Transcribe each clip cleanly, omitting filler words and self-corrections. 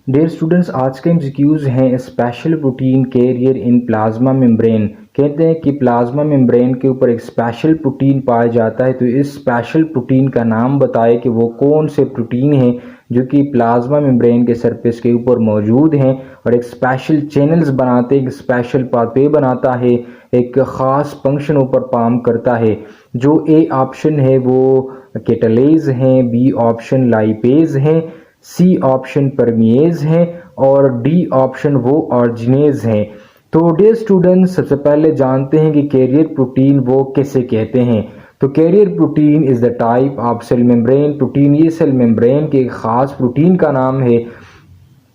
Dear students, आज के MCQs हैं special protein carrier in plasma membrane. कहते हैं कि प्लाज्मा मेम्ब्रेन के ऊपर एक स्पेशल प्रोटीन पाया जाता है, तो इस स्पेशल प्रोटीन का नाम बताए कि वो कौन से प्रोटीन हैं जो कि प्लाज्मा मेम्ब्रेन के सरफेस के ऊपर मौजूद हैं और एक स्पेशल चैनल्स बनाते हैं, एक स्पेशल पाथवे बनाता है, एक ख़ास फंक्शन ऊपर काम करता है। जो ए ऑप्शन है वो केटलेज हैं, बी ऑप्शन लाइपेज हैं, सी ऑप्शन परमिएज है और डी ऑप्शन वो ऑर्जिनेज है। तो डियर स्टूडेंट्स, सबसे पहले जानते हैं कि कैरियर प्रोटीन वो किसे कहते हैं। तो carrier protein is the type of cell membrane protein. ये सेल मेम्ब्रेन के एक खास प्रोटीन का नाम है।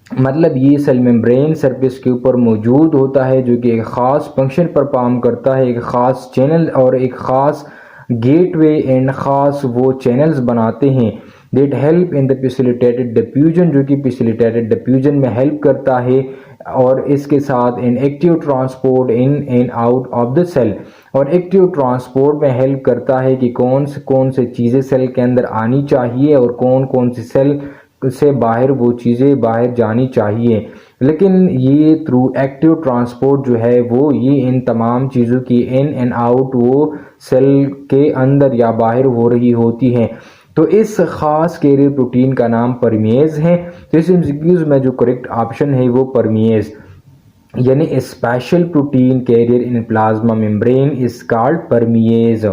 मतलब ये सेल मेम्ब्रेन सरफेस के ऊपर मौजूद होता है जो कि एक ख़ास फंक्शन पर काम करता है, एक ख़ास चैनल और एक ख़ास गेटवे एंड ख़ास वो चैनल्स बनाते हैं that help in the facilitated diffusion, जो कि फैसिलिटेटेड डिफ्यूजन में हेल्प करता है और इसके साथ in active transport in and out of the cell, और एक्टिव ट्रांसपोर्ट में हेल्प करता है कि कौन से चीज़ें सेल के अंदर आनी चाहिए और कौन कौन सी सेल से बाहर वो चीज़ें बाहर जानी चाहिए। लेकिन ये थ्रू एक्टिव ट्रांसपोर्ट जो है वो ये इन तमाम चीज़ों की इन एंड आउट वो सेल के अंदर या बाहर हो रही होती हैं। तो इस ख़ास कैरियर प्रोटीन का नाम परमिएज है। तो इस एमसीक्यूज में जो करेक्ट ऑप्शन है वो परमिएज, यानी special protein carrier in plasma membrane is called परमिएज।